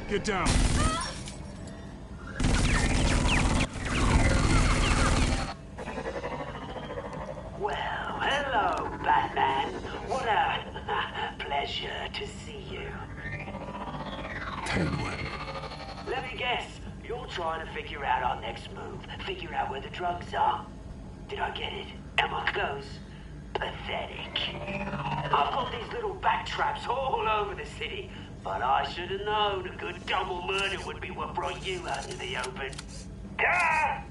Get down. Well, hello, Batman. What a pleasure to see you. Penguin. Let me guess. You're trying to figure out our next move. Figure out where the drugs are. Did I get it? Am I close? Pathetic. I've got these little bat traps all over the city, but I should have known a good double murder would be what brought you out into the open. Ah!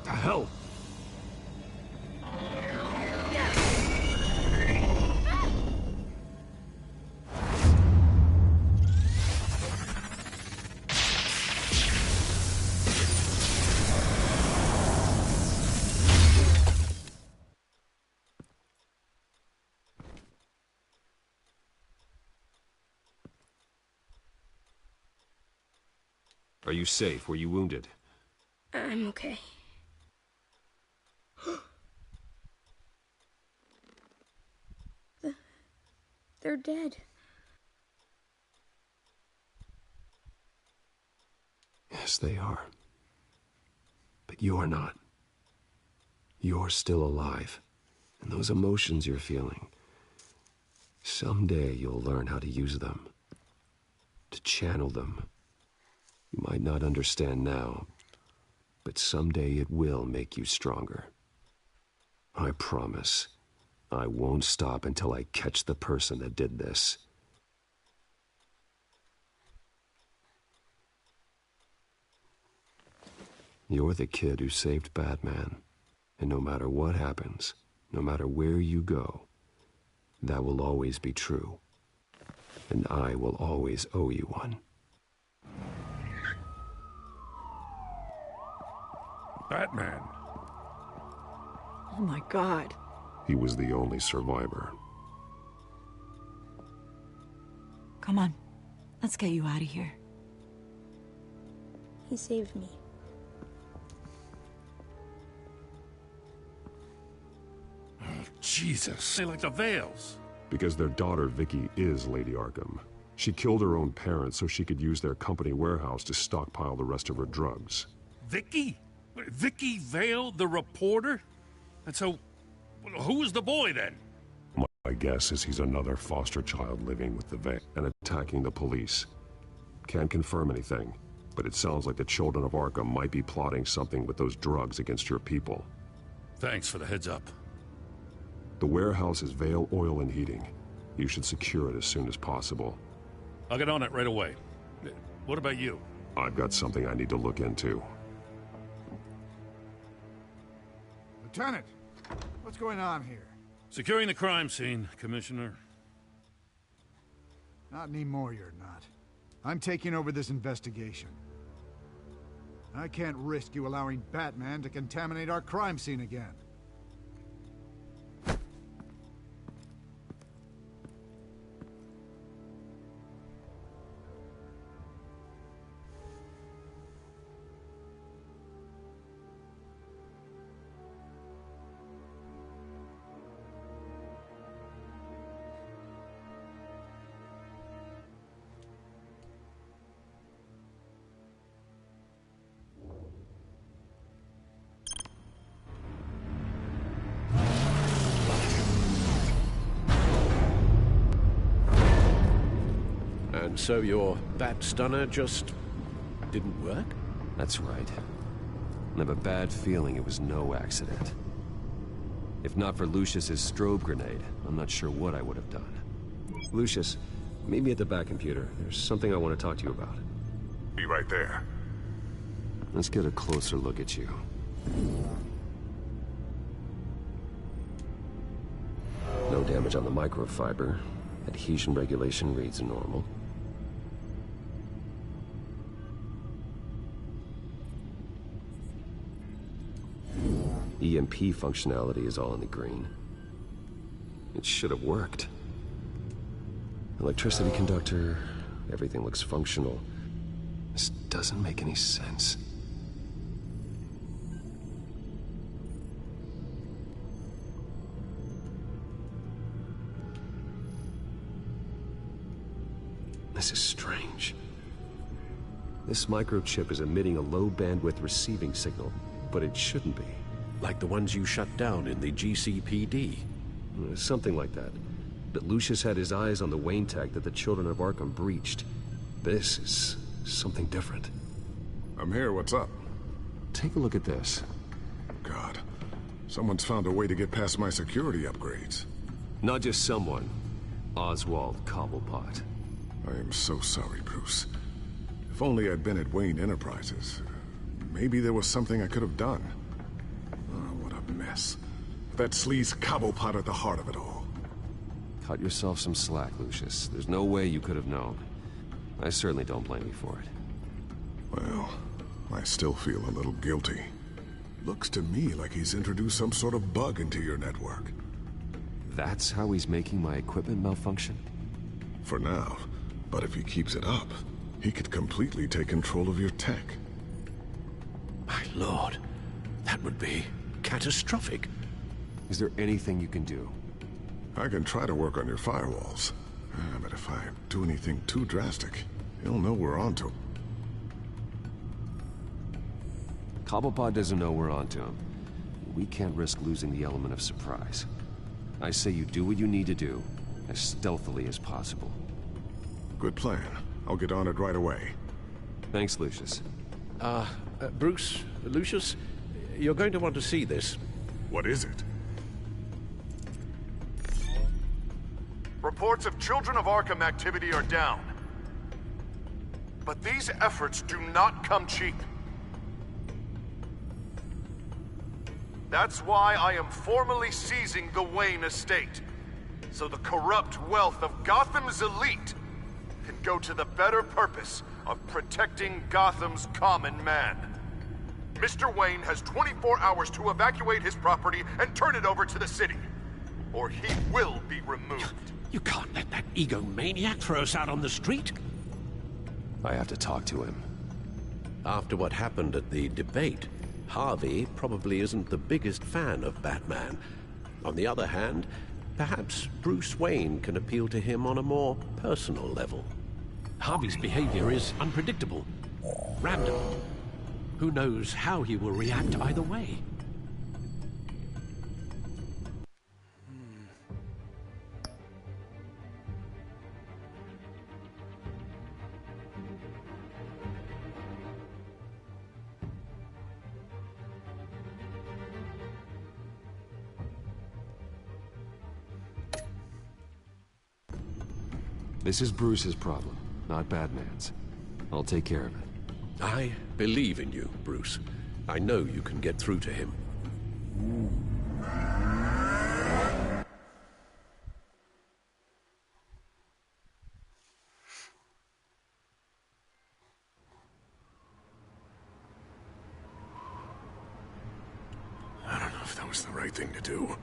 The hell? Are you safe? Were you wounded? I'm okay. They're dead. Yes, they are. But you're not. You're still alive. And those emotions you're feeling, someday you'll learn how to use them. To channel them. You might not understand now, but someday it will make you stronger. I promise. I won't stop until I catch the person that did this. You're the kid who saved Batman. And no matter what happens, no matter where you go, that will always be true. And I will always owe you one. Batman. Oh my God. He was the only survivor. Come on. Let's get you out of here. He saved me. Oh, Jesus. They like the Vales. Because their daughter, Vicky, is Lady Arkham. She killed her own parents so she could use their company warehouse to stockpile the rest of her drugs. Vicky? Vicky Vale, the reporter? And so, who was the boy then? My guess is he's another foster child living with the Vale and attacking the police. Can't confirm anything, but it sounds like the children of Arkham might be plotting something with those drugs against your people. Thanks for the heads up. The warehouse is Vale Oil and Heating. You should secure it as soon as possible. I'll get on it right away. What about you? I've got something I need to look into. Lieutenant, what's going on here? Securing the crime scene, Commissioner. Not anymore, you're not. I'm taking over this investigation. I can't risk you allowing Batman to contaminate our crime scene again. And so your bat stunner just didn't work? That's right. I have a bad feeling it was no accident. If not for Lucius's strobe grenade, I'm not sure what I would have done. Lucius, meet me at the back computer. There's something I want to talk to you about. Be right there. Let's get a closer look at you. No damage on the microfiber. Adhesion regulation reads normal. EMP functionality is all in the green. It should have worked. Electricity conductor, everything looks functional. This doesn't make any sense. This is strange. This microchip is emitting a low-bandwidth receiving signal, but it shouldn't be. Like the ones you shut down in the GCPD. Something like that. But Lucius had his eyes on the Wayne tag that the Children of Arkham breached. This is something different. I'm here, what's up? Take a look at this. God, someone's found a way to get past my security upgrades. Not just someone. Oswald Cobblepot. I am so sorry, Bruce. If only I'd been at Wayne Enterprises. Maybe there was something I could have done. Oh, what a mess. That sleaze Cobblepot at the heart of it all. Cut yourself some slack, Lucius. There's no way you could have known. I certainly don't blame you for it. Well, I still feel a little guilty. Looks to me like he's introduced some sort of bug into your network. That's how he's making my equipment malfunction? For now. But if he keeps it up, he could completely take control of your tech. My lord, that would be catastrophic. Is there anything you can do? I can try to work on your firewalls. But if I do anything too drastic, he'll know we're onto him. Cobblepot doesn't know we're onto him. We can't risk losing the element of surprise. I say you do what you need to do, as stealthily as possible. Good plan. I'll get on it right away. Thanks, Lucius. Bruce, Lucius, you're going to want to see this. What is it? Reports of Children of Arkham activity are down. But these efforts do not come cheap. That's why I am formally seizing the Wayne estate, so the corrupt wealth of Gotham's elite can go to the better purpose of protecting Gotham's common man. Mr. Wayne has 24 hours to evacuate his property and turn it over to the city, or he will be removed. You can't let that egomaniac throw us out on the street. I have to talk to him. After what happened at the debate, Harvey probably isn't the biggest fan of Batman. On the other hand, perhaps Bruce Wayne can appeal to him on a more personal level. Harvey's behavior is unpredictable, random. Who knows how he will react either way? This is Bruce's problem, not Batman's. I'll take care of it. I believe in you, Bruce. I know you can get through to him. I don't know if that was the right thing to do.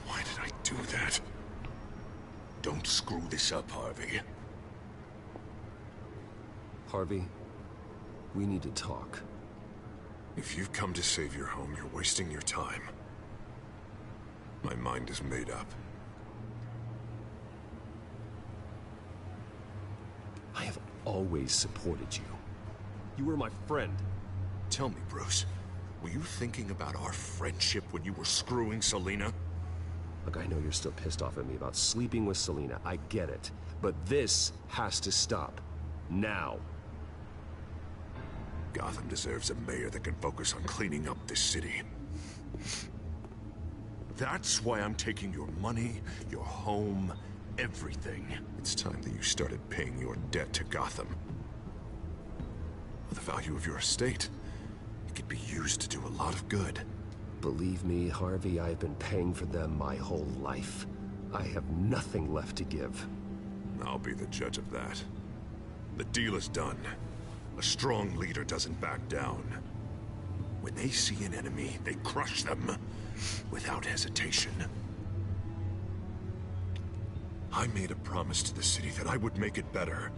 Why did I do that? Don't screw this up, Harvey. Harvey, we need to talk. If you've come to save your home, you're wasting your time. My mind is made up. I have always supported you. You were my friend. Tell me, Bruce, were you thinking about our friendship when you were screwing Selina? Look, I know you're still pissed off at me about sleeping with Selina. I get it. But this has to stop. Now. Gotham deserves a mayor that can focus on cleaning up this city. That's why I'm taking your money, your home, everything. It's time that you started paying your debt to Gotham. The value of your estate, it could be used to do a lot of good. Believe me, Harvey, I've been paying for them my whole life. I have nothing left to give. I'll be the judge of that. The deal is done. A strong leader doesn't back down. When they see an enemy, they crush them without hesitation. I made a promise to the city that I would make it better.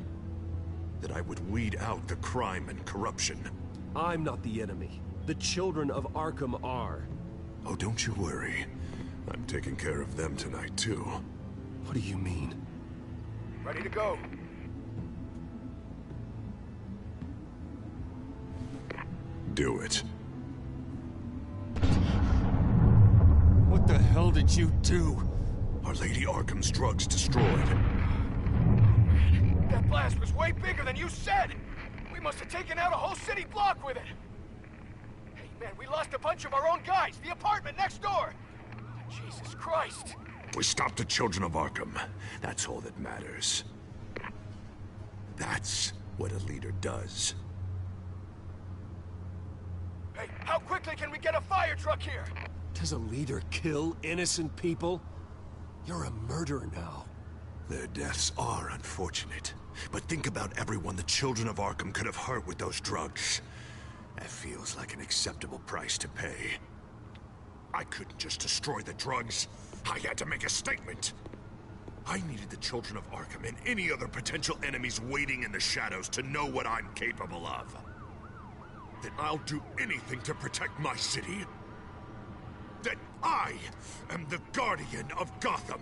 That I would weed out the crime and corruption. I'm not the enemy. The children of Arkham are. Oh, don't you worry. I'm taking care of them tonight, too. What do you mean? Ready to go. Do it. What the hell did you do? Our Lady Arkham's drugs destroyed. That blast was way bigger than you said! We must have taken out a whole city block with it! Hey, man, we lost a bunch of our own guys! The apartment next door! Jesus Christ! We stopped the children of Arkham. That's all that matters. That's what a leader does. Hey, how quickly can we get a fire truck here? Does a leader kill innocent people? You're a murderer now. Their deaths are unfortunate. But think about everyone the children of Arkham could have hurt with those drugs. That feels like an acceptable price to pay. I couldn't just destroy the drugs. I had to make a statement. I needed the children of Arkham and any other potential enemies waiting in the shadows to know what I'm capable of. That I'll do anything to protect my city. That I am the guardian of Gotham.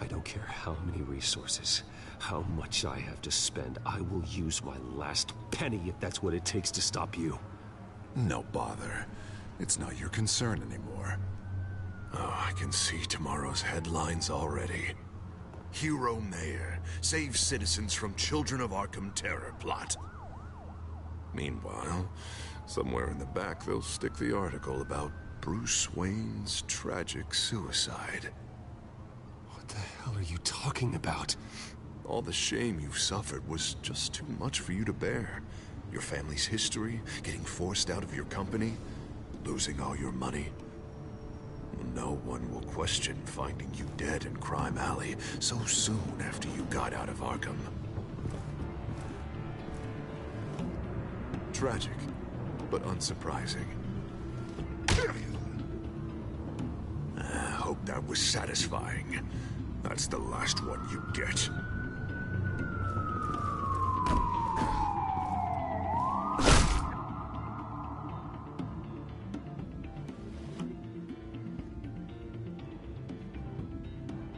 I don't care how many resources, how much I have to spend. I will use my last penny if that's what it takes to stop you. No bother. It's not your concern anymore. Oh, I can see tomorrow's headlines already. Hero Mayor saves citizens from Children of Arkham terror plot. Meanwhile, somewhere in the back they'll stick the article about Bruce Wayne's tragic suicide. What the hell are you talking about? All the shame you've suffered was just too much for you to bear. Your family's history, getting forced out of your company, losing all your money. No one will question finding you dead in Crime Alley so soon after you got out of Arkham. Tragic, but unsurprising. I hope that was satisfying. That's the last one you get.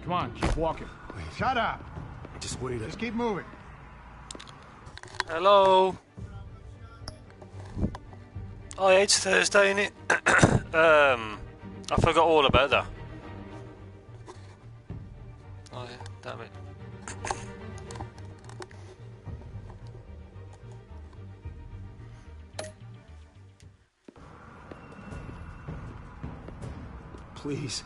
Come on, keep walking. Wait. Shut up! Just wait. Just keep moving. Hello. Oh yeah, it's Thursday, innit? I forgot all about that. Oh yeah, damn it. Please,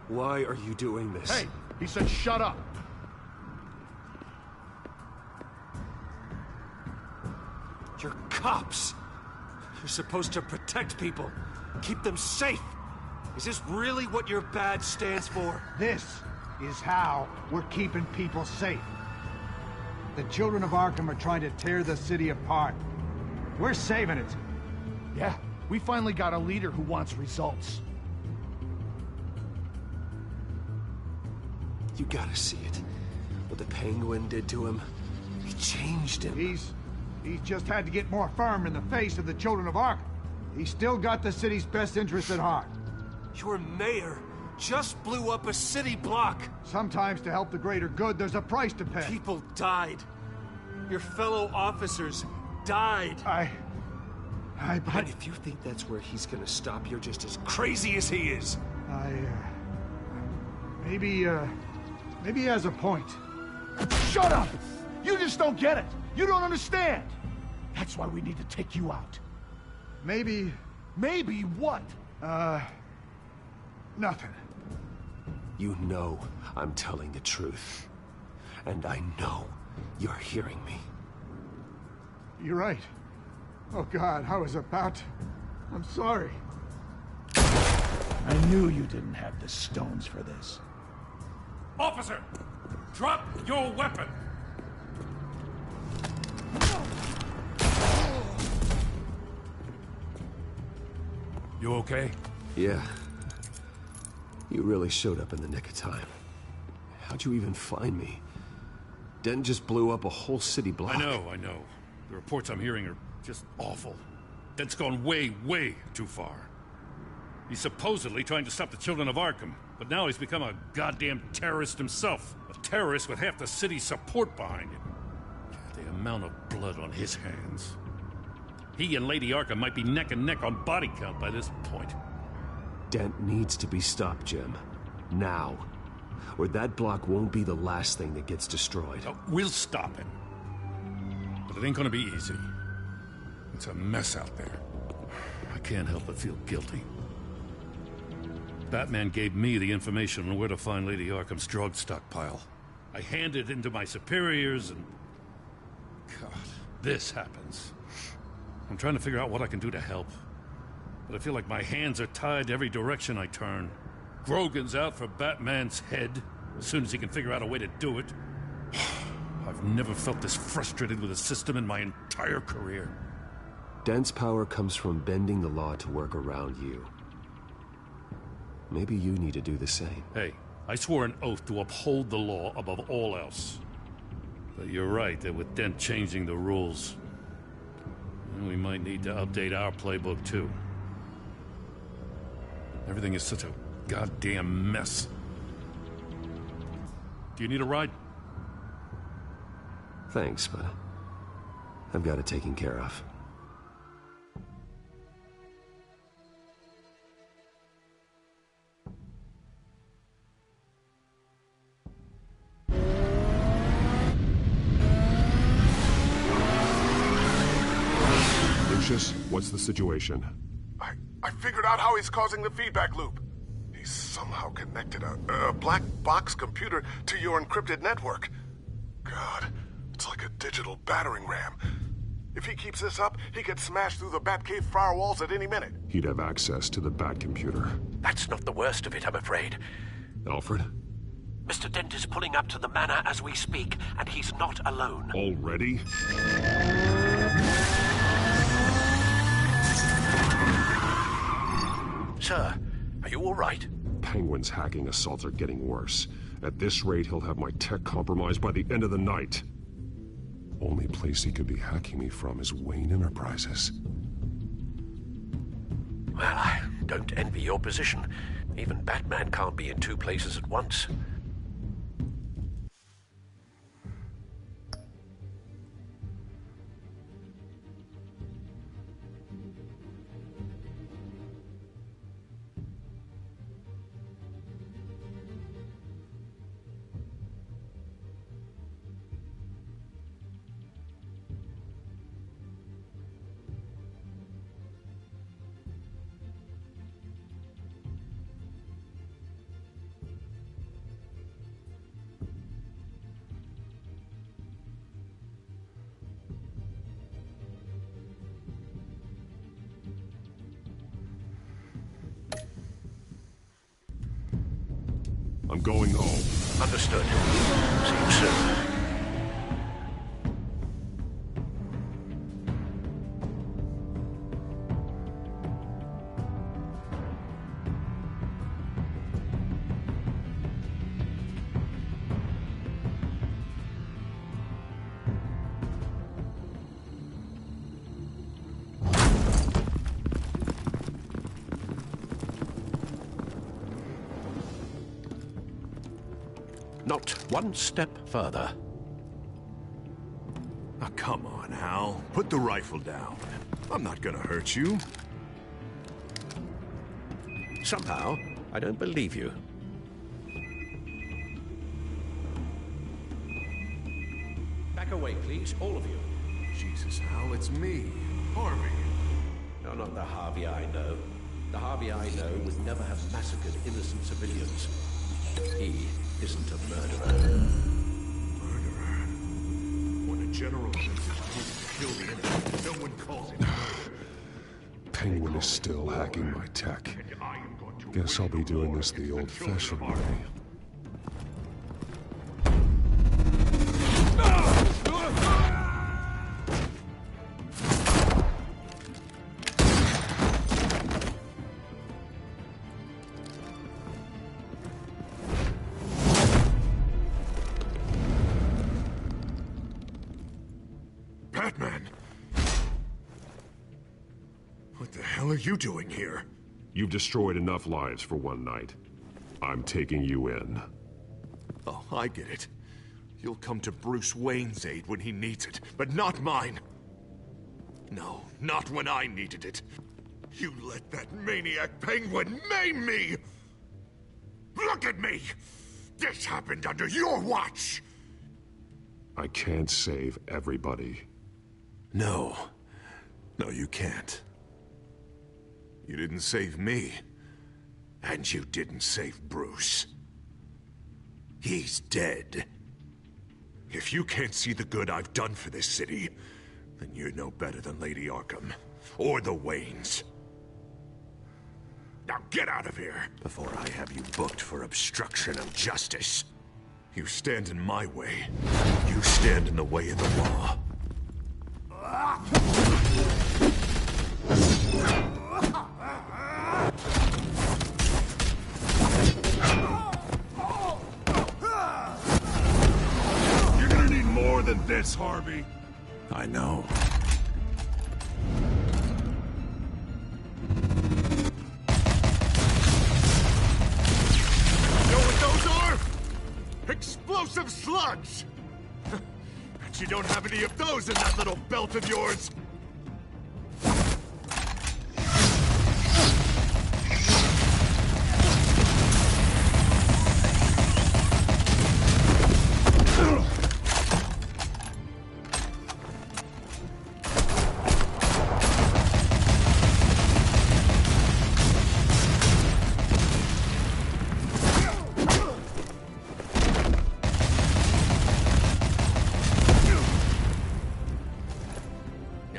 why are you doing this? Hey, he said shut up. You're cops. You're supposed to protect people, keep them safe. Is this really what your badge stands for? This is how we're keeping people safe. The children of Arkham are trying to tear the city apart. We're saving it. Yeah, we finally got a leader who wants results. You gotta see it. What the Penguin did to him. He changed him. He's just had to get more firm in the face of the children of Arkham. He's still got the city's best interests at heart. Your mayor just blew up a city block. Sometimes to help the greater good, there's a price to pay. People died. Your fellow officers died. But if you think that's where he's gonna stop, you're just as crazy as he is. Maybe he has a point. Shut up! You just don't get it. You don't understand. That's why we need to take you out. Maybe what? Nothing. You know I'm telling the truth. And I know you're hearing me. You're right. Oh God, I was about to... I'm sorry. I knew you didn't have the stones for this. Officer! Drop your weapon! You okay? Yeah. You really showed up in the nick of time. How'd you even find me? Dent just blew up a whole city block. I know. The reports I'm hearing are just awful. Dent's gone way, way too far. He's supposedly trying to stop the children of Arkham, but now he's become a goddamn terrorist himself. A terrorist with half the city's support behind him. The amount of blood on his hands. He and Lady Arkham might be neck and neck on body count by this point. Dent needs to be stopped, Jim. Now. Or that block won't be the last thing that gets destroyed. Oh, we'll stop him. But it ain't gonna be easy. It's a mess out there. I can't help but feel guilty. Batman gave me the information on where to find Lady Arkham's drug stockpile. I handed it into my superiors and... God, this happens. I'm trying to figure out what I can do to help. But I feel like my hands are tied every direction I turn. Grogan's out for Batman's head, as soon as he can figure out a way to do it. I've never felt this frustrated with a system in my entire career. Dent's power comes from bending the law to work around you. Maybe you need to do the same. Hey, I swore an oath to uphold the law above all else. But you're right that with Dent changing the rules, we might need to update our playbook too. Everything is such a goddamn mess. Do you need a ride? Thanks, but I've got it taken care of. Lucius, what's the situation? I figured out how he's causing the feedback loop. He's somehow connected a black box computer to your encrypted network. God, it's like a digital battering ram. If he keeps this up, he could smash through the Batcave firewalls at any minute. He'd have access to the Bat computer. That's not the worst of it, I'm afraid. Alfred? Mr. Dent is pulling up to the manor as we speak, and he's not alone. Already? Sir, are you all right? Penguin's hacking assaults are getting worse. At this rate, he'll have my tech compromised by the end of the night. Only place he could be hacking me from is Wayne Enterprises. Well, I don't envy your position. Even Batman can't be in two places at once. I'm going home. Understood. See you soon. Not one step further. Oh, come on, Hal. Put the rifle down. I'm not gonna hurt you. Somehow, I don't believe you. Back away, please, all of you. Jesus, Hal, it's me, Harvey. No, not the Harvey I know. The Harvey I know would never have massacred innocent civilians. He isn't a murderer. Murderer? When a general thinks it's to kill the innocent, no one calls him murderer. Penguin is still hacking my tech. Guess I'll be doing this the old-fashioned way. Batman! What the hell are you doing here? You've destroyed enough lives for one night. I'm taking you in. Oh, I get it. You'll come to Bruce Wayne's aid when he needs it, but not mine. No, not when I needed it. You let that maniac penguin maim me! Look at me! This happened under your watch! I can't save everybody. No. No, you can't. You didn't save me. And you didn't save Bruce. He's dead. If you can't see the good I've done for this city, then you're no better than Lady Arkham. Or the Waynes. Now get out of here, before I have you booked for obstruction of justice. You stand in my way. You stand in the way of the law. You're gonna need more than this, Harvey. I know. You know what those are? Explosive slugs! Bet you don't have any of those in that little belt of yours!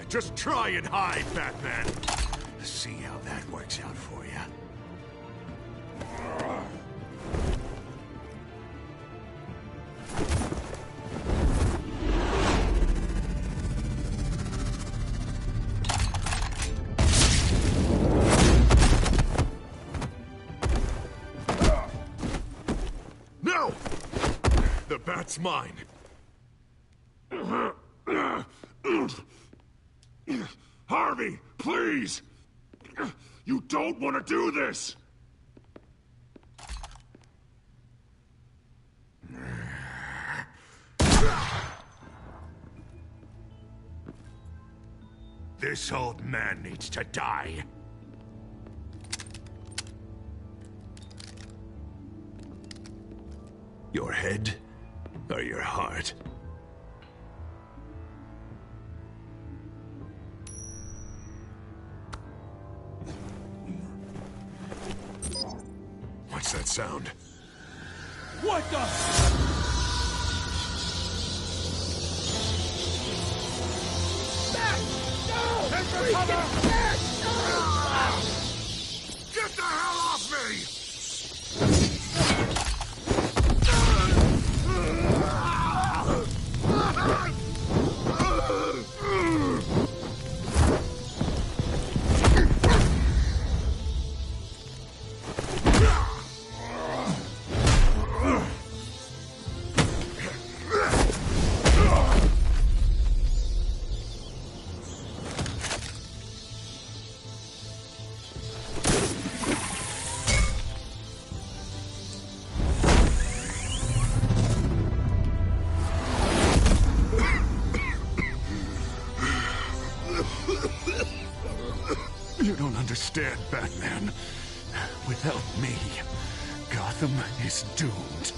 Just try and hide, Batman. See how that works out for you. No! The bat's mine. Harvey, please! You don't want to do this! This old man needs to die. Your head or your heart? What's that sound? What the? Get the hell off me! You don't understand, Batman. Without me, Gotham is doomed.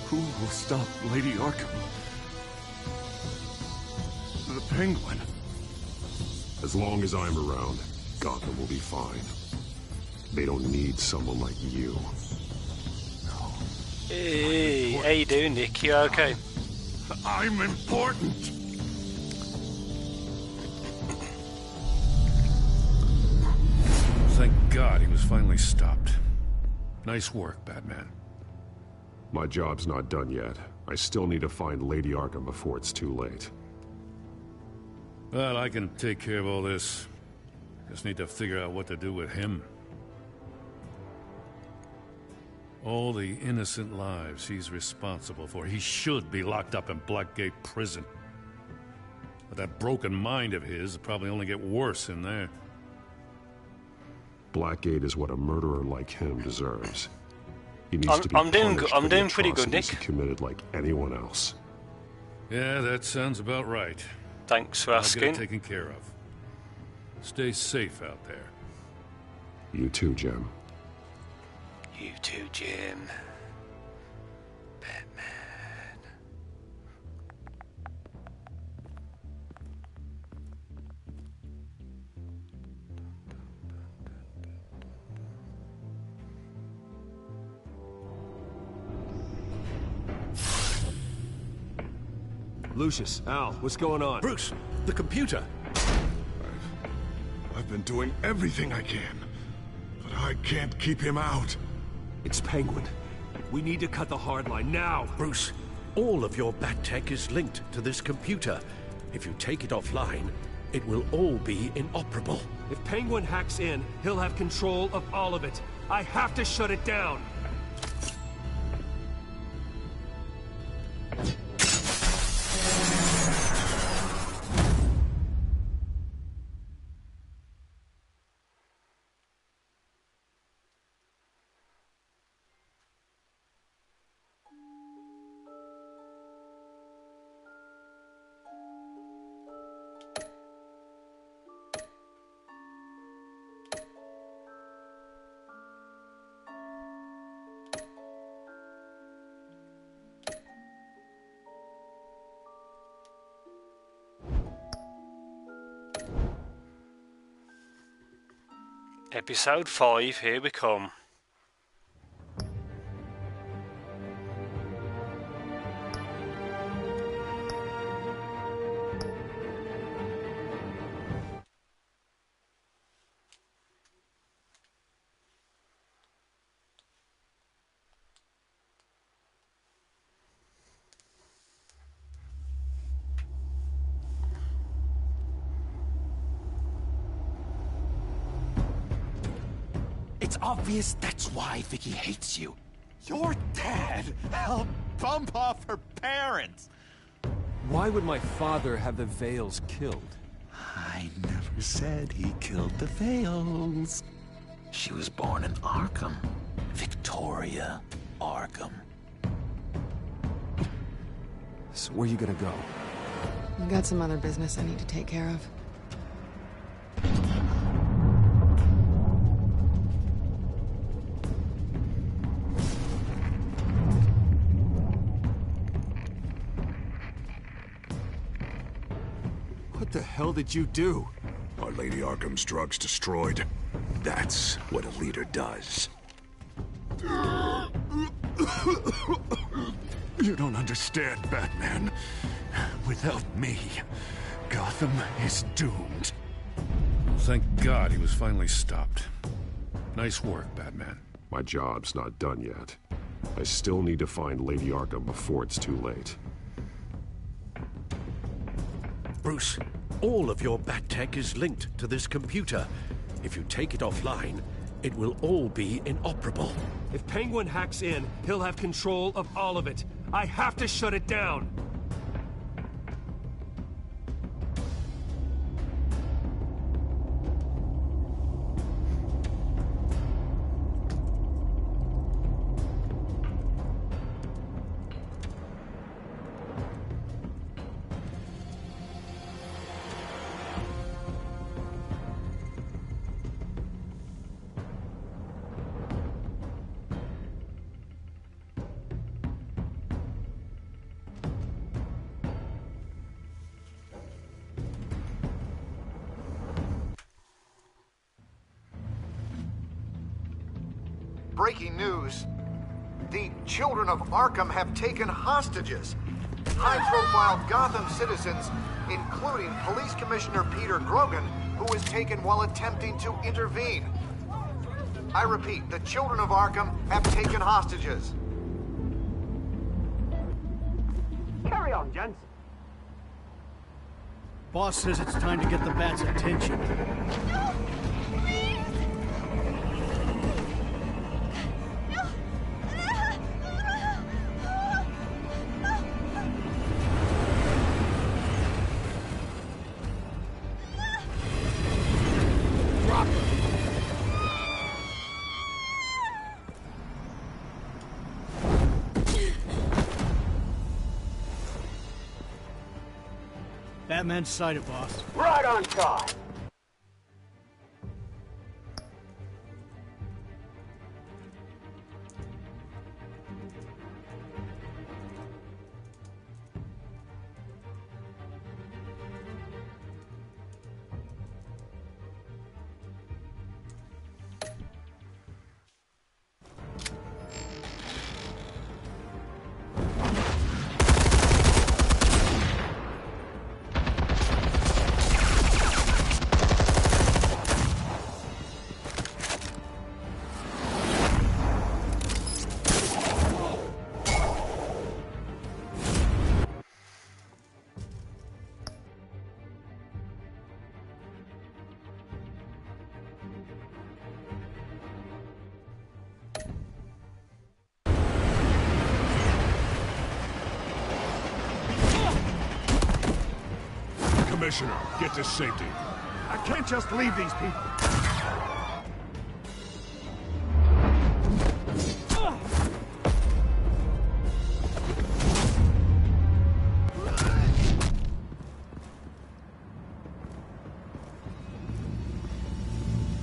Who will stop Lady Arkham? The Penguin. As long as I'm around, Gotham will be fine. They don't need someone like you. Hey, how you doing, Nick? You okay? I'm important. Thank God he was finally stopped. Nice work, Batman. My job's not done yet. I still need to find Lady Arkham before it's too late. Well, I can take care of all this. Just need to figure out what to do with him. All the innocent lives he's responsible for. He should be locked up in Blackgate Prison. But that broken mind of his will probably only get worse in there. Blackgate is what a murderer like him deserves. He needs to be I'm doing punished for the pretty good, Nick. atrocities he committed like anyone else. Yeah, that sounds about right. Thanks for I'll asking. get it taken care of. Stay safe out there. You too, Jim. You too, Jim. Batman. Lucius, Al, what's going on? Bruce, the computer. I've been doing everything I can, but I can't keep him out. It's Penguin. We need to cut the hard line now. Bruce, all of your bat tech is linked to this computer. If you take it offline, it will all be inoperable. If Penguin hacks in, he'll have control of all of it. I have to shut it down. Episode 5, here we come. It's obvious that's why Vicky hates you. Your dad helped bump off her parents. Why would my father have the Vales killed? I never said he killed the Vales. She was born in Arkham. Victoria Arkham. So where are you gonna go? I've got some other business I need to take care of. What the hell did you do? Our Lady Arkham's drugs destroyed. That's what a leader does. You don't understand, Batman. Without me, Gotham is doomed. Thank God he was finally stopped. Nice work, Batman. My job's not done yet. I still need to find Lady Arkham before it's too late. Bruce, all of your bat tech is linked to this computer. If you take it offline, it will all be inoperable. If Penguin hacks in, he'll have control of all of it. I have to shut it down. Breaking news. The children of Arkham have taken hostages. High-profile Gotham citizens, including Police Commissioner Peter Grogan, who was taken while attempting to intervene. I repeat, the children of Arkham have taken hostages. Carry on, gents. Boss says it's time to get the Bat's attention. No! Please! Batman's sighted, boss. Right on time. Commissioner, get to safety. I can't just leave these people.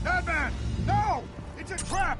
Batman! No! It's a trap!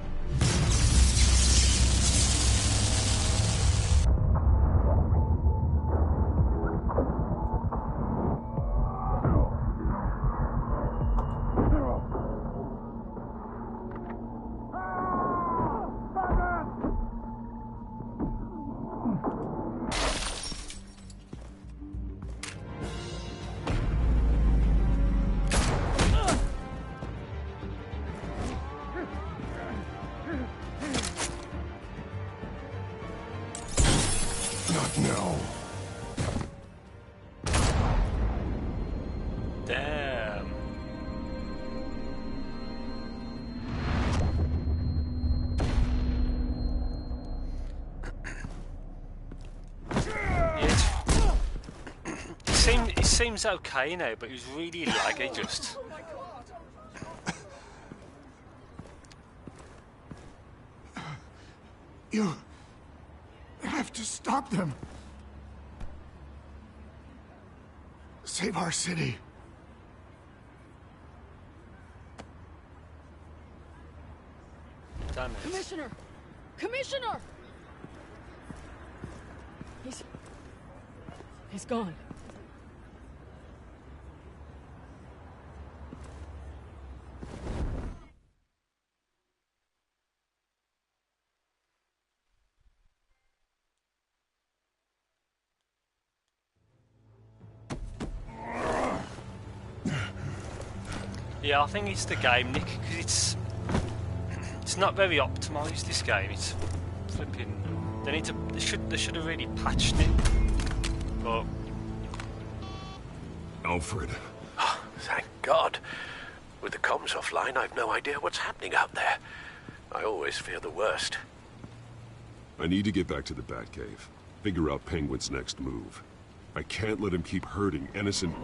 Not now. Damn. It seems okay now, but it was really laggy just. You have to stop them. Save our city. Damn it. Commissioner! Commissioner! He's gone. Yeah, I think it's the game, Nick, because it's not very optimised. This game, it's flipping. They should have really patched it, but. Alfred. Oh, thank God. With the comms offline, I've no idea what's happening out there. I always fear the worst. I need to get back to the Batcave. Figure out Penguin's next move. I can't let him keep hurting innocent...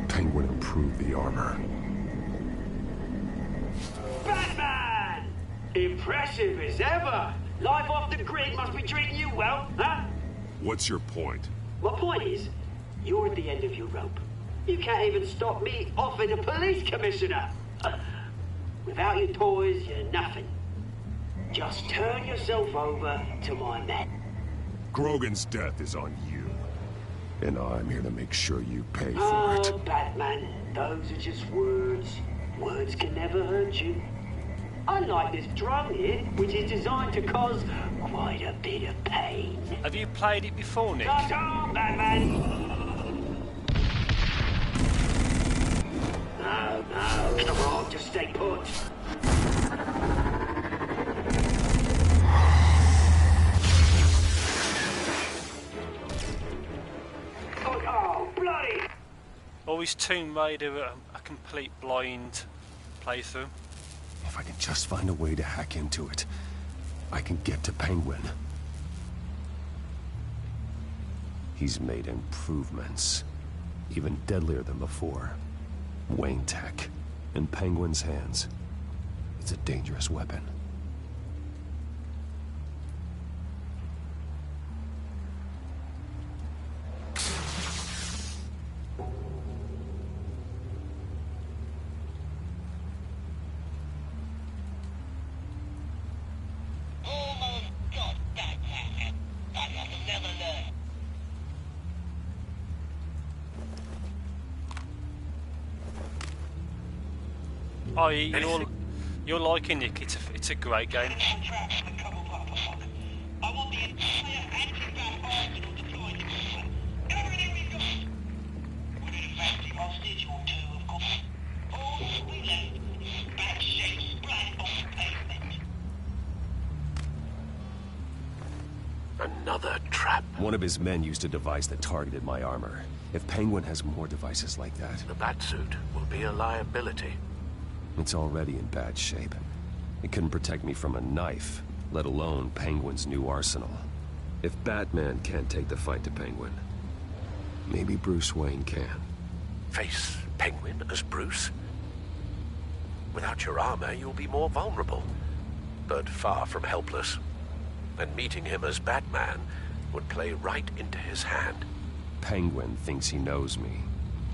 Penguin improved the armor. Batman! Impressive as ever. Life off the grid must be treating you well, huh? What's your point? My point is, you're at the end of your rope. You can't even stop me offing a police commissioner. Without your toys, you're nothing. Just turn yourself over to my men. Grogan's death is on you. And I'm here to make sure you pay for it. Oh, Batman, those are just words. Words can never hurt you. Unlike this drone here, which is designed to cause quite a bit of pain. Have you played it before, Nick? Not on, Batman! No, come on, just stay put. Oh, bloody! Or is Tomb Raider a complete blind playthrough? If I can just find a way to hack into it, I can get to Penguin. He's made improvements, even deadlier than before. Wayne Tech, in Penguin's hands. It's a dangerous weapon. Oh, you're liking Nick. It's a great game. Another trap. One of his men used a device that targeted my armor. If Penguin has more devices like that... The Batsuit will be a liability. It's already in bad shape. It couldn't protect me from a knife, let alone Penguin's new arsenal. If Batman can't take the fight to Penguin, maybe Bruce Wayne can. Face Penguin as Bruce? Without your armor, you'll be more vulnerable, but far from helpless. And meeting him as Batman would play right into his hand. Penguin thinks he knows me,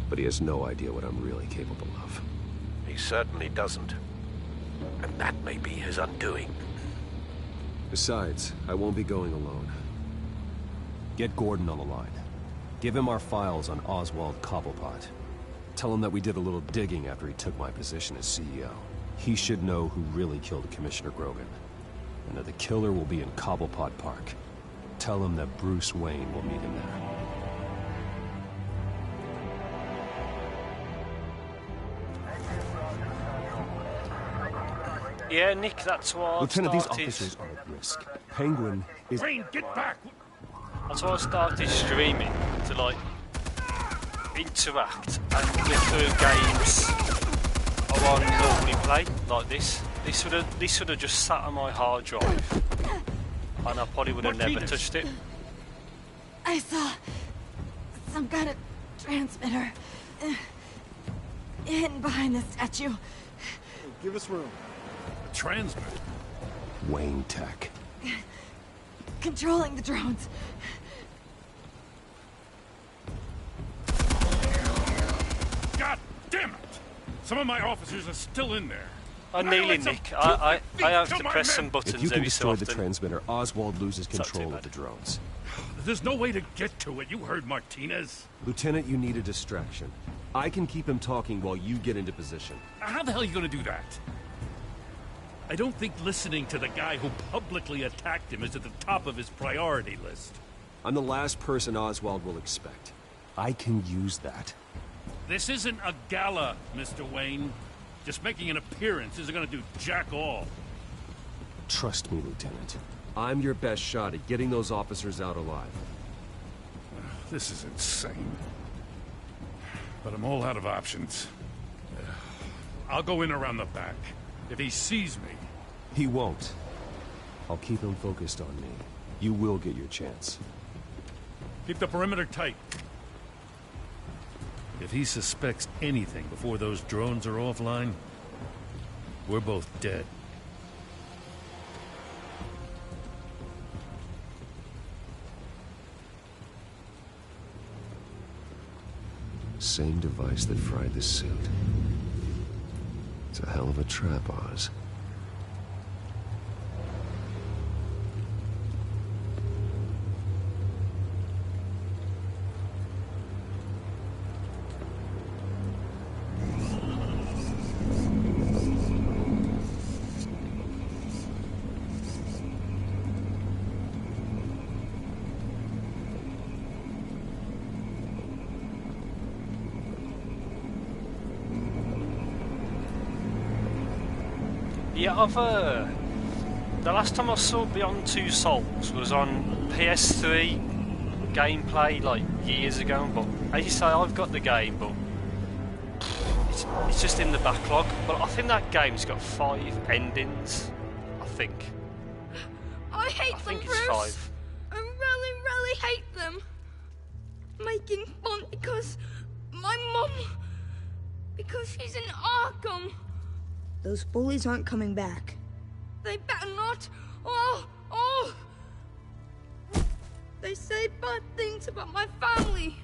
but he has no idea what I'm really capable of. He certainly doesn't. And that may be his undoing. Besides, I won't be going alone. Get Gordon on the line. Give him our files on Oswald Cobblepot. Tell him that we did a little digging after he took my position as CEO. He should know who really killed Commissioner Grogan, and that the killer will be in Cobblepot Park. Tell him that Bruce Wayne will meet him there. Yeah, Nick, that's what Lieutenant, these started... officers are at risk. Penguin is... Wayne, get back! That's why I started streaming, to like interact and go through games I won't normally play, like this. This would have just sat on my hard drive, and I probably would have never touched it. I saw some kind of transmitter hidden behind the statue. Give us room. A transmitter? Wayne Tech. Controlling the drones. God damn it! Some of my officers are still in there. I'm kneeling, Nick. I have to press some buttons If you can every so destroy often. the transmitter, Oswald loses control of the drones. There's no way to get to it. You heard Martinez. Lieutenant, you need a distraction. I can keep him talking while you get into position. How the hell are you going to do that? I don't think listening to the guy who publicly attacked him is at the top of his priority list. I'm the last person Oswald will expect. I can use that. This isn't a gala, Mr. Wayne. Just making an appearance isn't going to do jack all. Trust me, Lieutenant. I'm your best shot at getting those officers out alive. This is insane. But I'm all out of options. I'll go in around the back. If he sees me... He won't. I'll keep him focused on me. You will get your chance. Keep the perimeter tight. If he suspects anything before those drones are offline, we're both dead. Same device that fried the suit. It's a hell of a trap, Oz. Yeah, the last time I saw Beyond Two Souls was on PS3 gameplay like years ago, but as you say, I've got the game, but it's just in the backlog. But I think that game's got 5 endings, I think. I hate them, think Bruce. it's 5. I really, really hate them. Making fun because my mum... because she's in Arkham. Those bullies aren't coming back. They better not. Oh! They say bad things about my family.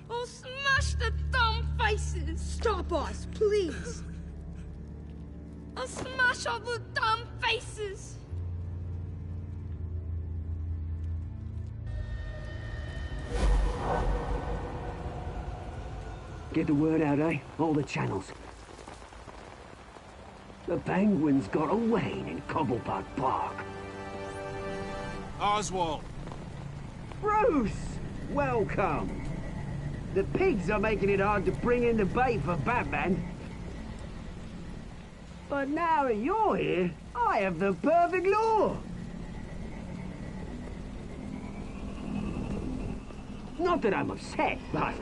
I'll smash the dumb faces. Stop us, please. I'll smash all the dumb faces. Get the word out, eh? All the channels. The penguins got a Wayne in Cobblepot Park. Oswald! Bruce! Welcome! The pigs are making it hard to bring in the bait for Batman. But now that you're here, I have the perfect lure! Not that I'm upset, but...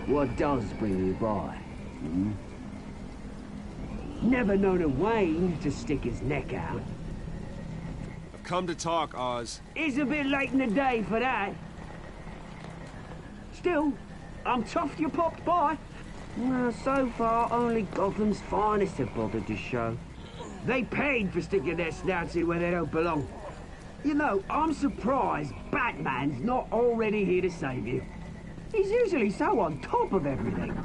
what does bring you by? Hmm? Never known a Wayne to stick his neck out. I've come to talk, Oz. It's a bit late in the day for that. Still, I'm chuffed you popped by. Well, so far, only Gotham's finest have bothered to show. They paid for sticking their snouts in where they don't belong. You know, I'm surprised Batman's not already here to save you. He's usually so on top of everything.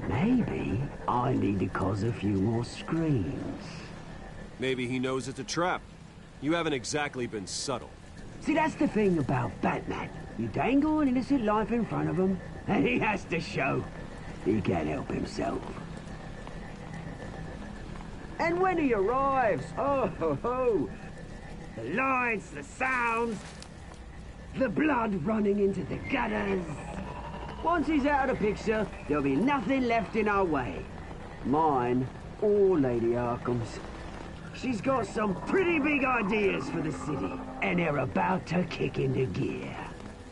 Maybe I need to cause a few more screams. Maybe he knows it's a trap. You haven't exactly been subtle. See, that's the thing about Batman. You dangle an innocent life in front of him, and he has to show he can't help himself. And when he arrives, oh ho ho! The lights, the sounds, the blood running into the gutters. Once he's out of the picture, there'll be nothing left in our way. Mine or Lady Arkham's. She's got some pretty big ideas for the city, and they're about to kick into gear.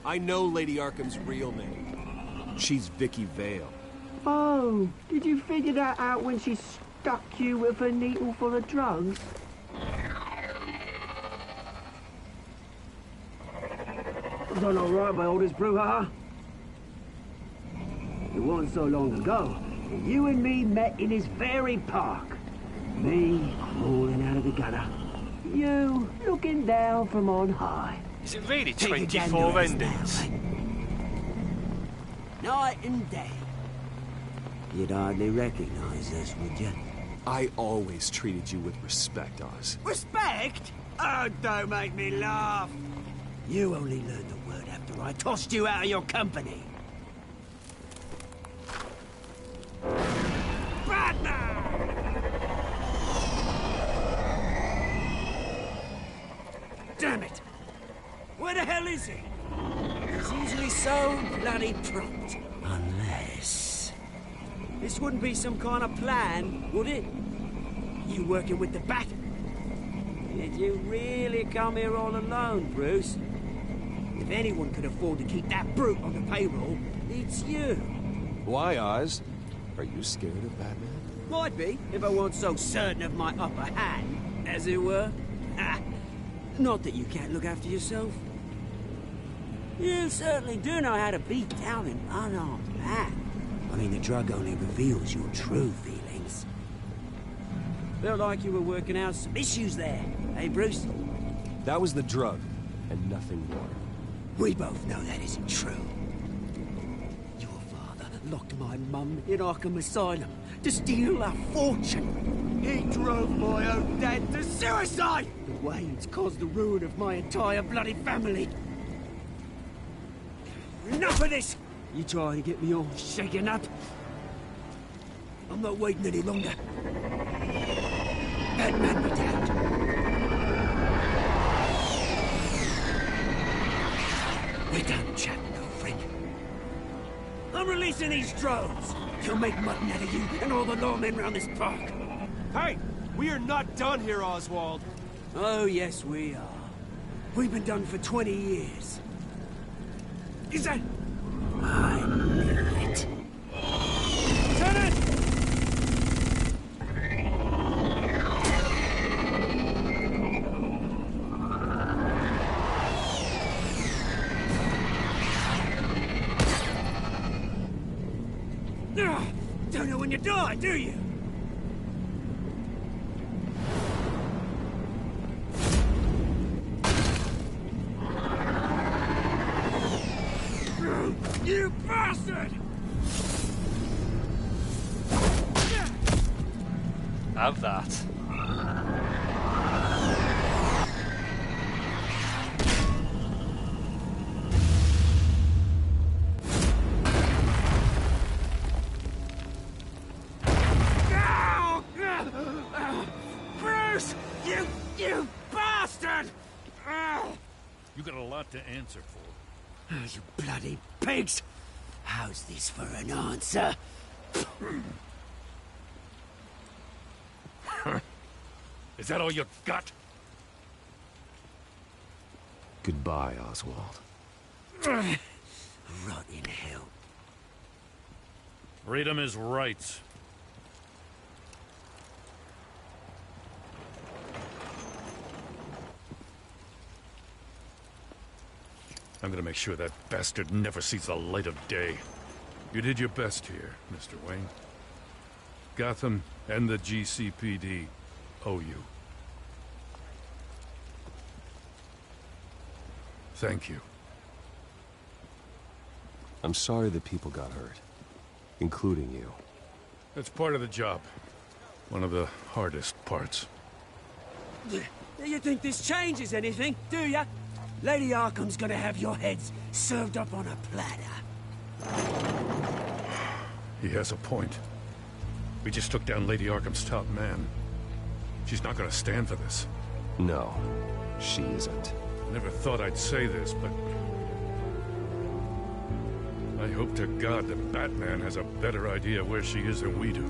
I know Lady Arkham's real name. She's Vicky Vale. Oh, did you figure that out when she stuck you with a needle full of drugs? Done all right by all this brouhaha. It wasn't so long ago that you and me met in this very park. Me crawling out of the gutter. You looking down from on high. Is it really 24 endings? Night and day. You'd hardly recognize us, would you? I always treated you with respect, Oz. Respect? Oh, don't make me laugh. You only learned the word after I tossed you out of your company. Batman! Damn it! Where the hell is he? He's usually so bloody prompt. Unless... this wouldn't be some kind of plan, would it? You working with the Bat? Did you really come here all alone, Bruce? If anyone could afford to keep that brute on the payroll, it's you. Why, Oz? Are you scared of Batman? Might be, if I weren't so certain of my upper hand, as it were. Ha! Not that you can't look after yourself. You certainly do know how to beat down an unarmed man. I mean, the drug only reveals your true feelings. Felt like you were working out some issues there, eh, Bruce? That was the drug, and nothing more. We both know that isn't true. Your father locked my mum in Arkham Asylum to steal our fortune. He drove my own dad to suicide! The Waynes caused the ruin of my entire bloody family. Enough of this! You trying to get me all shaken up? I'm not waiting any longer. Batman be damned. We're done chatting, old friend. I'm releasing these drones. You'll make mutton out of you and all the lawmen around this park. Hey! We are not done here, Oswald. Oh, yes, we are. We've been done for 20 years. Is that... I knew it. Lieutenant! Don't know when you die, do you? You bastard! Have that. You bastard! You got a lot to answer for. You bloody pigs! How's this for an answer? Is that all you got? Goodbye, Oswald. Rot in hell. Freedom is rights. I'm gonna make sure that bastard never sees the light of day. You did your best here, Mr. Wayne. Gotham and the GCPD owe you. Thank you. I'm sorry that people got hurt, including you. That's part of the job. One of the hardest parts. You think this changes anything, do ya? Lady Arkham's gonna have your heads served up on a platter. He has a point. We just took down Lady Arkham's top man. She's not gonna stand for this. No, she isn't. Never thought I'd say this, but I hope to God that Batman has a better idea where she is than we do.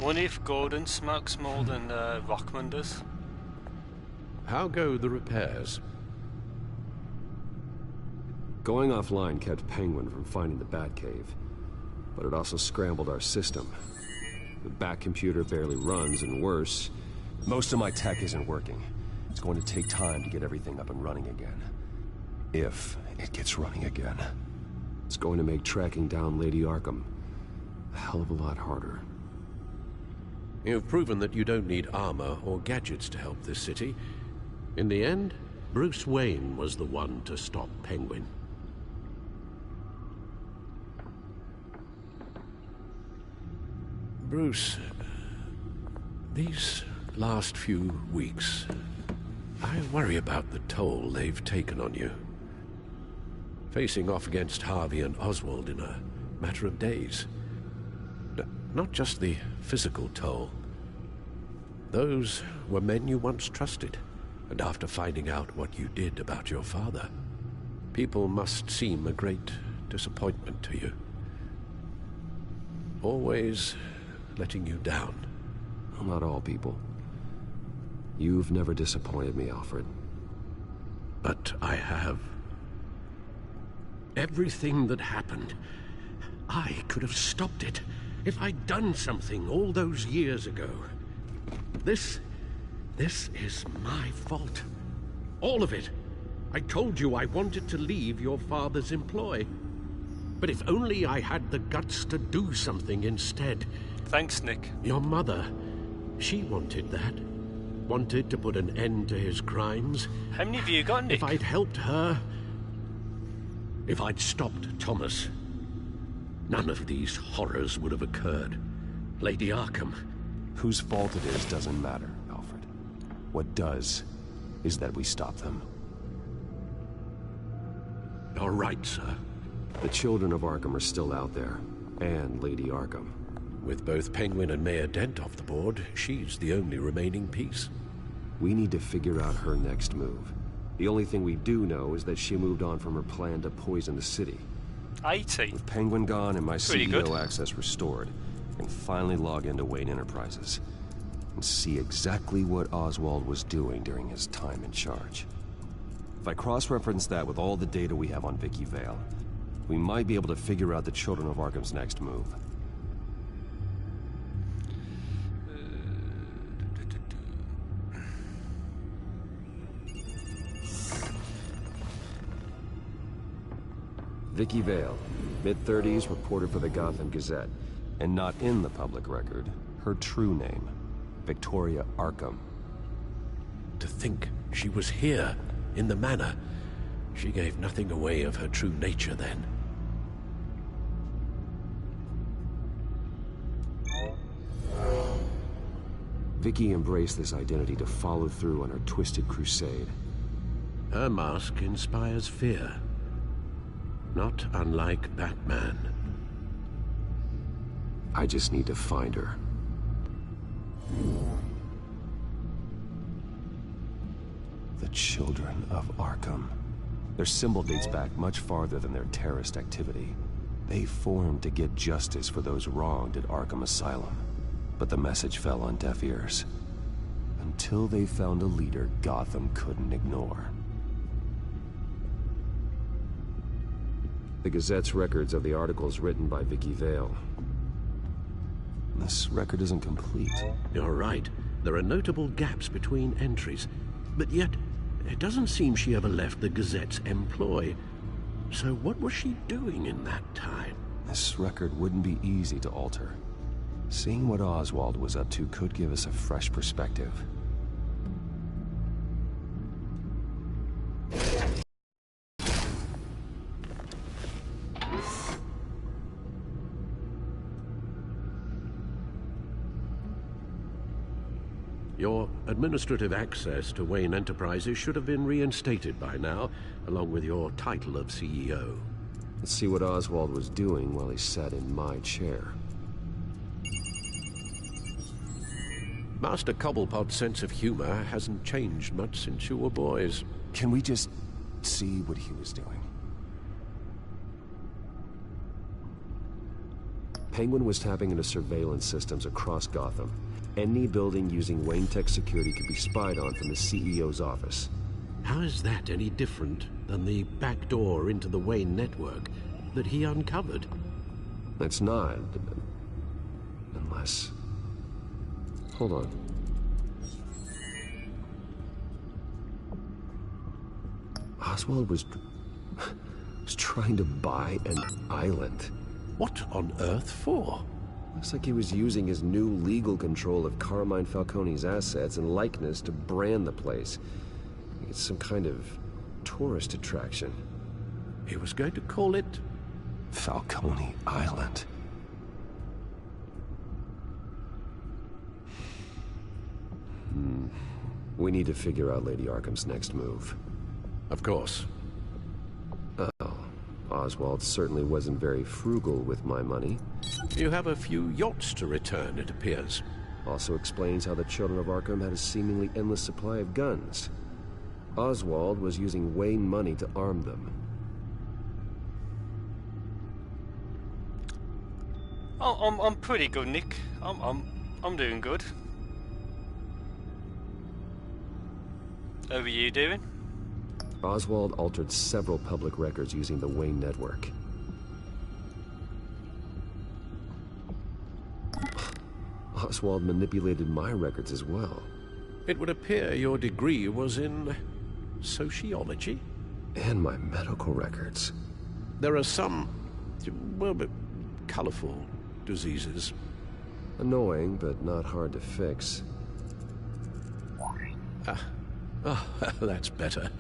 Wonder if Gordon smokes more than Rockman does. How go the repairs? Going offline kept Penguin from finding the Batcave, but it also scrambled our system. The Bat computer barely runs, and worse, most of my tech isn't working. It's going to take time to get everything up and running again. If it gets running again. It's going to make tracking down Lady Arkham a hell of a lot harder. You've proven that you don't need armor or gadgets to help this city. In the end, Bruce Wayne was the one to stop Penguin. Bruce, these last few weeks, I worry about the toll they've taken on you. Facing off against Harvey and Oswald in a matter of days. Not just the physical toll. Those were men you once trusted, and after finding out what you did about your father, people must seem a great disappointment to you. Always letting you down. Not all people. You've never disappointed me, Alfred. But I have. Everything that happened, I could have stopped it if I'd done something all those years ago. This is my fault. All of it. I told you I wanted to leave your father's employ. But if only I had the guts to do something instead. Thanks, Nick. Your mother, she wanted that. Wanted to put an end to his crimes. How many have you got, Nick? If I'd helped her, if I'd stopped Thomas, none of these horrors would have occurred. Lady Arkham. Whose fault it is doesn't matter, Alfred. What does is that we stop them. All right, sir. The children of Arkham are still out there, and Lady Arkham. With both Penguin and Mayor Dent off the board, she's the only remaining piece. We need to figure out her next move. The only thing we do know is that she moved on from her plan to poison the city. 80. With Penguin gone and my Pretty CEO good. access restored, I can finally log into Wayne Enterprises and see exactly what Oswald was doing during his time in charge. If I cross-reference that with all the data we have on Vicky Vale, we might be able to figure out the Children of Arkham's next move. Vicky Vale, mid-30s, reporter for the Gotham Gazette, and not in the public record, her true name, Victoria Arkham. To think she was here, in the manor. She gave nothing away of her true nature then. Vicky embraced this identity to follow through on her twisted crusade. Her mask inspires fear, not unlike Batman. I just need to find her. The Children of Arkham. Their symbol dates back much farther than their terrorist activity. They formed to get justice for those wronged at Arkham Asylum. But the message fell on deaf ears. Until they found a leader Gotham couldn't ignore. The Gazette's records of the articles written by Vicky Vale. This record isn't complete. You're right. There are notable gaps between entries. But yet, it doesn't seem she ever left the Gazette's employ. So what was she doing in that time? This record wouldn't be easy to alter. Seeing what Oswald was up to could give us a fresh perspective. Your administrative access to Wayne Enterprises should have been reinstated by now, along with your title of CEO. Let's see what Oswald was doing while he sat in my chair. Master Cobblepot's sense of humor hasn't changed much since you were boys. Can we just see what he was doing? Penguin was tapping into surveillance systems across Gotham. Any building using Wayne Tech security could be spied on from the CEO's office. How is that any different than the back door into the Wayne network that he uncovered? It's not. Unless... Hold on. Oswald was trying to buy an island. What on earth for? Looks like he was using his new legal control of Carmine Falcone's assets and likeness to brand the place. It's some kind of tourist attraction. He was going to call it... Falcone Island. We need to figure out Lady Arkham's next move. Of course. Oh, Oswald certainly wasn't very frugal with my money. You have a few yachts to return, it appears. Also explains how the Children of Arkham had a seemingly endless supply of guns. Oswald was using Wayne money to arm them. Oh, I'm pretty good, Nick. I'm doing good. How are you doing? Oswald altered several public records using the Wayne network. Oswald manipulated my records as well. It would appear your degree was in... sociology? And my medical records. There are some... well, but colorful diseases. Annoying, but not hard to fix. Oh, that's better.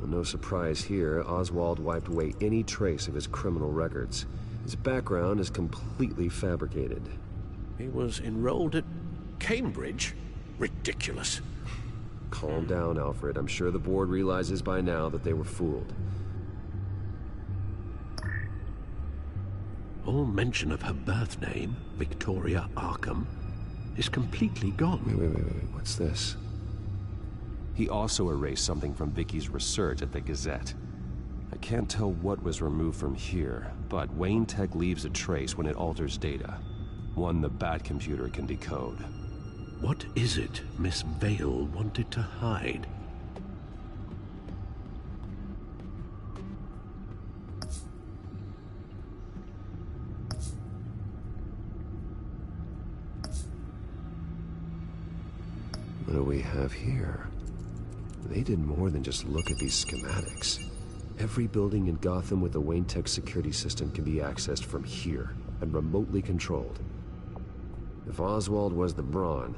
No surprise here, Oswald wiped away any trace of his criminal records. His background is completely fabricated. He was enrolled at Cambridge? Ridiculous. Calm down, Alfred. I'm sure the board realizes by now that they were fooled. All mention of her birth name, Victoria Arkham, is completely gone. Wait. What's this? He also erased something from Vicky's research at the Gazette. I can't tell what was removed from here, but Wayne Tech leaves a trace when it alters data. One the Bat computer can decode. What is it Miss Vale wanted to hide? What do we have here? They did more than just look at these schematics. Every building in Gotham with the Wayne Tech security system can be accessed from here and remotely controlled. If Oswald was the brawn,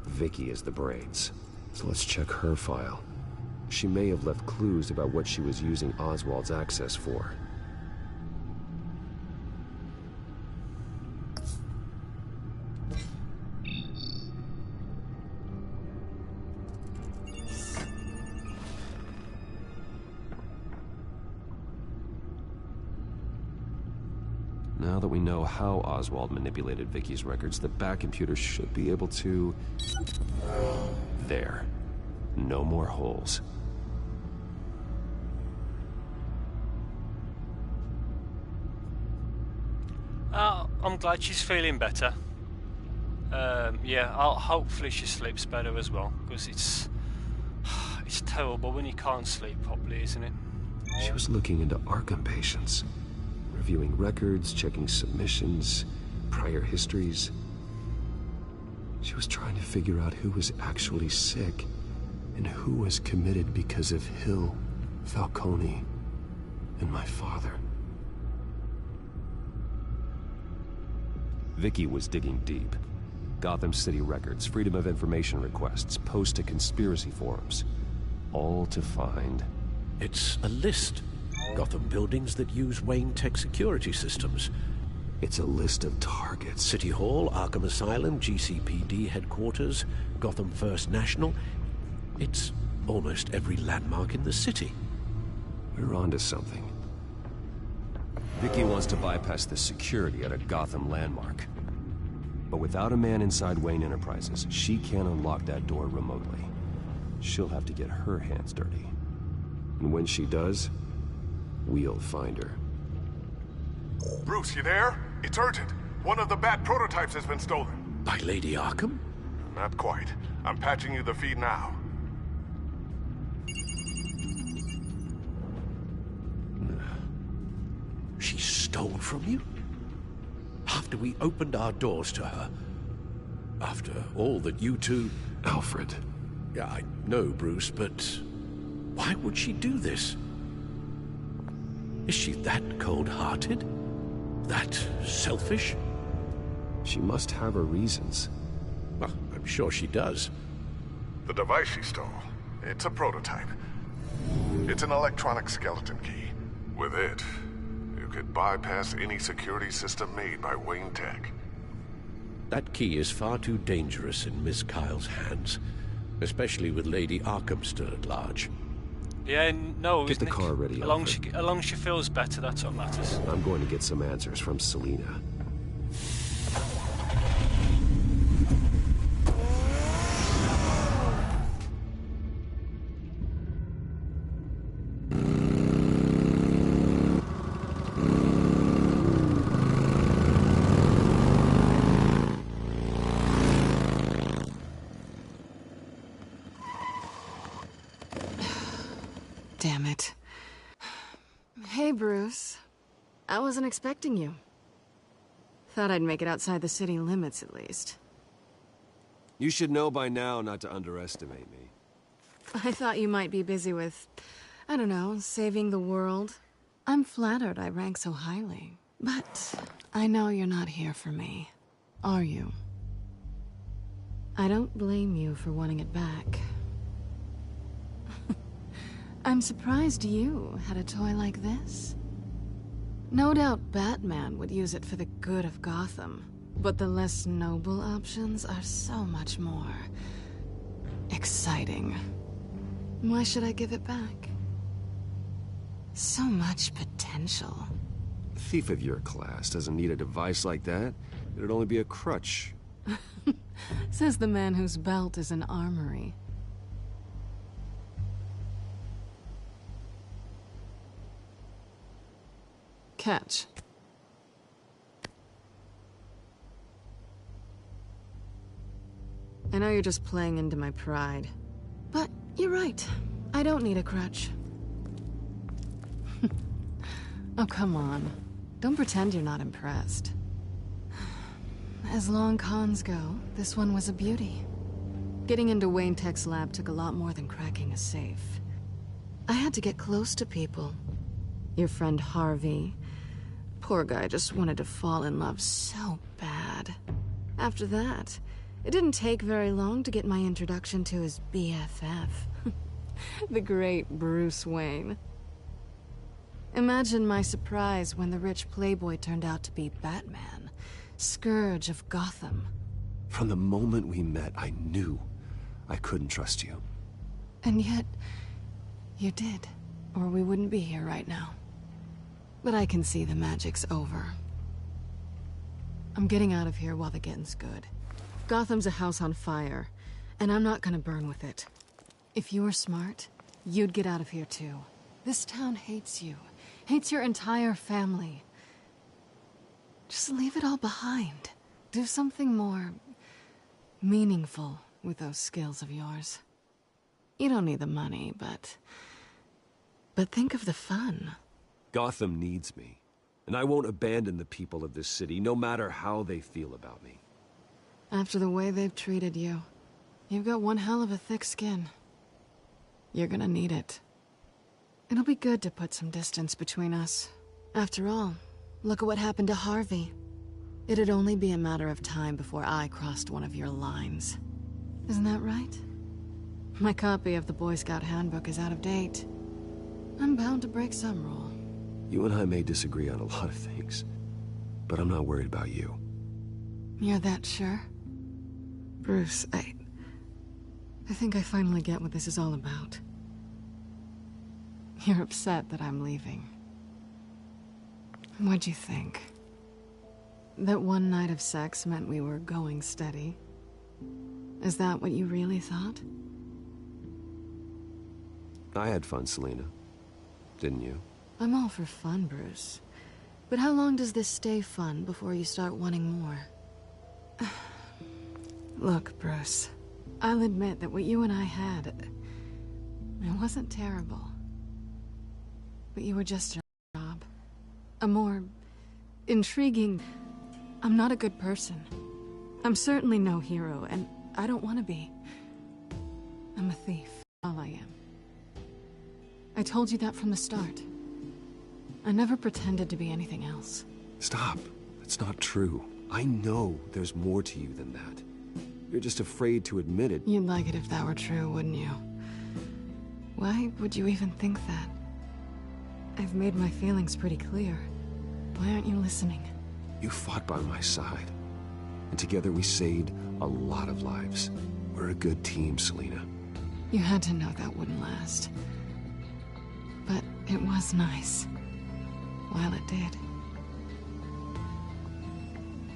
Vicky is the brains. So let's check her file. She may have left clues about what she was using Oswald's access for. Now that we know how Oswald manipulated Vicky's records, the back computer should be able to... There. No more holes. I'm glad she's feeling better. Yeah, hopefully she sleeps better as well, because it's terrible when you can't sleep properly, isn't it? She was looking into Arkham patients, reviewing records, checking submissions, prior histories. She was trying to figure out who was actually sick and who was committed because of Hill, Falcone, and my father. Vicky was digging deep. Gotham City records, Freedom of Information requests, posts to conspiracy forums. All to find... It's a list. Gotham buildings that use Wayne Tech security systems. It's a list of targets. City Hall, Arkham Asylum, GCPD headquarters, Gotham First National. It's almost every landmark in the city. We're onto something. Vicky wants to bypass the security at a Gotham landmark. But without a man inside Wayne Enterprises, she can't unlock that door remotely. She'll have to get her hands dirty. And when she does, we'll find her. Bruce, you there? It's urgent. One of the Bat prototypes has been stolen. By Lady Arkham? Not quite. I'm patching you the feed now. She stole from you? After we opened our doors to her? After all that you two... Alfred. Yeah, I know, Bruce, but... why would she do this? Is she that cold-hearted? That selfish? She must have her reasons. Well, I'm sure she does. The device she stole, it's a prototype. It's an electronic skeleton key. With it, you could bypass any security system made by Wayne Tech. That key is far too dangerous in Miss Kyle's hands, especially with Lady Arkham still at large. Yeah, no, Get the car ready, as long as she feels better, that's what matters. I'm going to get some answers from Selina. Damn it. Hey, Bruce. I wasn't expecting you. Thought I'd make it outside the city limits, at least. You should know by now not to underestimate me. I thought you might be busy with, I don't know, saving the world. I'm flattered I rank so highly. But I know you're not here for me, are you? I don't blame you for wanting it back. I'm surprised you had a toy like this. No doubt Batman would use it for the good of Gotham, but the less noble options are so much more exciting. Why should I give it back? So much potential. A thief of your class doesn't need a device like that. It'd only be a crutch. Says the man whose belt is an armory. Catch. I know you're just playing into my pride, but you're right. I don't need a crutch. Oh, come on. Don't pretend you're not impressed. As long cons go, this one was a beauty. Getting into Wayne Tech's lab took a lot more than cracking a safe. I had to get close to people. Your friend Harvey. Poor guy just wanted to fall in love so bad. After that, It didn't take very long to get my introduction to his BFF. The great Bruce Wayne. Imagine my surprise when the rich playboy turned out to be Batman, Scourge of Gotham. From the moment we met, I knew I couldn't trust you. And yet, you did, or we wouldn't be here right now. But I can see the magic's over. I'm getting out of here while the getting's good. Gotham's a house on fire, and I'm not gonna burn with it. If you were smart, you'd get out of here too. This town hates you, hates your entire family. Just leave it all behind. Do something more meaningful with those skills of yours. You don't need the money, but think of the fun. Gotham needs me, and I won't abandon the people of this city, no matter how they feel about me. After the way they've treated you, you've got one hell of a thick skin. You're gonna need it. It'll be good to put some distance between us. After all, look at what happened to Harvey. It'd only be a matter of time before I crossed one of your lines. Isn't that right? My copy of the Boy Scout Handbook is out of date. I'm bound to break some rule. You and I may disagree on a lot of things, but I'm not worried about you. You're that sure? Bruce, I think I finally get what this is all about. You're upset that I'm leaving. What'd you think? That one night of sex meant we were going steady? Is that what you really thought? I had fun, Selina. Didn't you? I'm all for fun, Bruce. But how long does this stay fun before you start wanting more? Look, Bruce. I'll admit that what you and I had... it wasn't terrible. But you were just a job. A more... intriguing... I'm not a good person. I'm certainly no hero, and I don't want to be. I'm a thief, all I am. I told you that from the start. I never pretended to be anything else. Stop. That's not true. I know there's more to you than that. You're just afraid to admit it. You'd like it if that were true, wouldn't you? Why would you even think that? I've made my feelings pretty clear. Why aren't you listening? You fought by my side. And together we saved a lot of lives. We're a good team, Selina. You had to know that wouldn't last. But it was nice. While it did.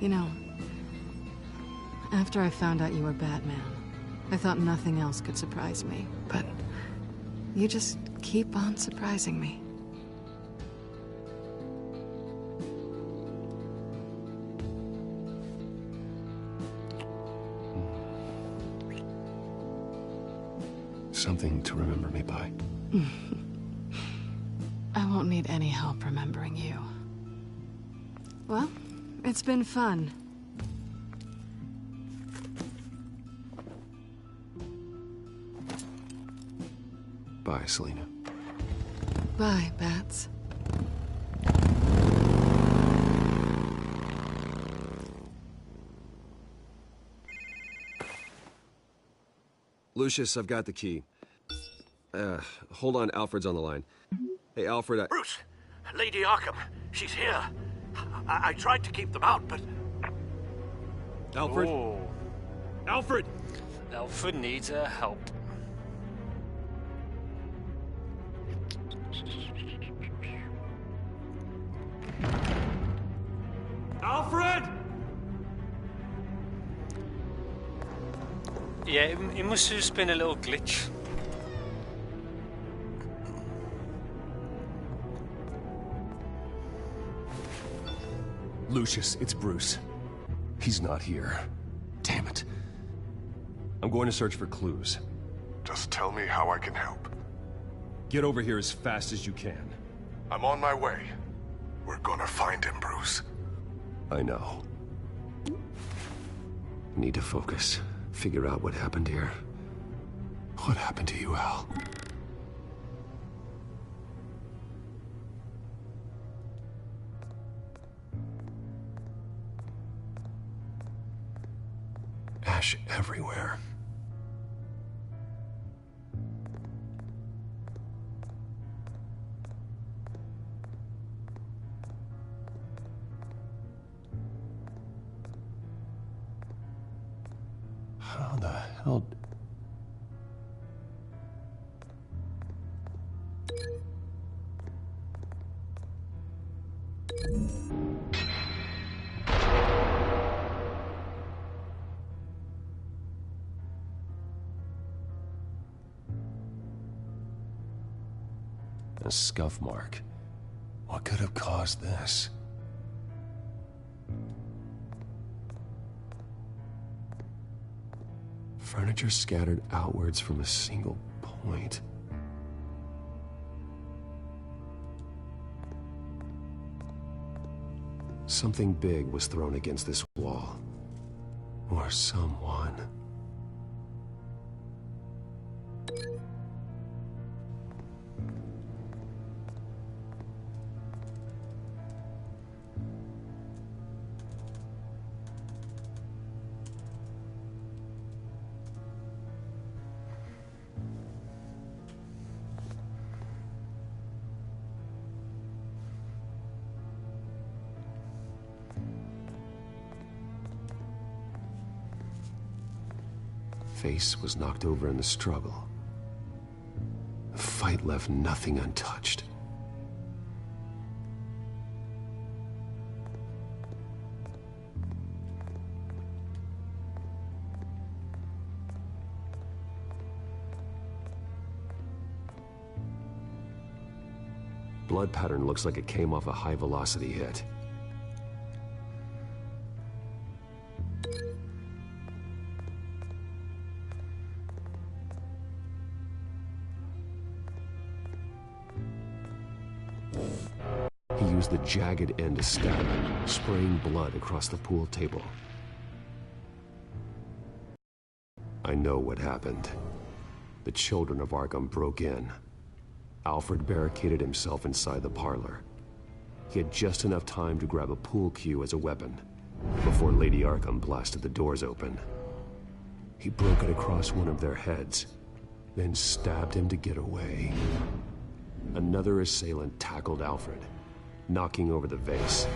You know, after I found out you were Batman, I thought nothing else could surprise me. But you just keep on surprising me. Something to remember me by. I won't need any help remembering you. Well, it's been fun. Bye, Selina. Bye, Bats. Lucius, I've got the key. Hold on, Alfred's on the line. Hey, Alfred, Bruce! Lady Arkham, she's here. I tried to keep them out, but... Alfred? Oh. Alfred! Alfred needs our help. Alfred! Yeah, it must have just been a little glitch. Lucius, it's Bruce. He's not here. Damn it. I'm going to search for clues. Just tell me how I can help. Get over here as fast as you can. I'm on my way. We're gonna find him, Bruce. I know. Need to focus. Figure out what happened here. What happened to you, Al? Ash everywhere. How the hell... A scuff mark. What could have caused this? Furniture scattered outwards from a single point. Something big was thrown against this wall. Or someone. Face was knocked over in the struggle. The fight left nothing untouched. Blood pattern looks like it came off a high-velocity hit. He used the jagged end to stab him, spraying blood across the pool table. I know what happened. The children of Arkham broke in. Alfred barricaded himself inside the parlor. He had just enough time to grab a pool cue as a weapon before Lady Arkham blasted the doors open. He broke it across one of their heads, then stabbed him to get away. Another assailant tackled Alfred, knocking over the vase.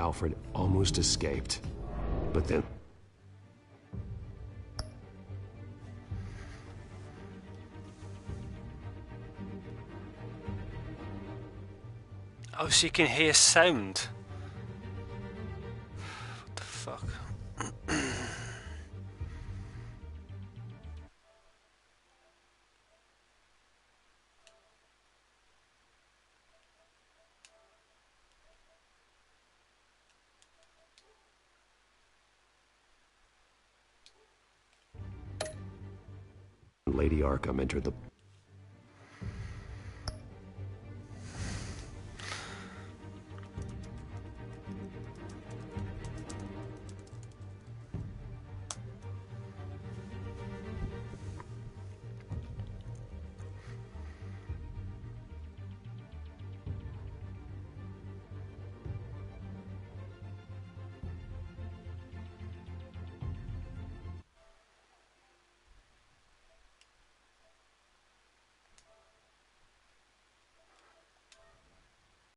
Alfred almost escaped, but then... Oh, so you can hear sound. What the fuck? Lady Arkham entered the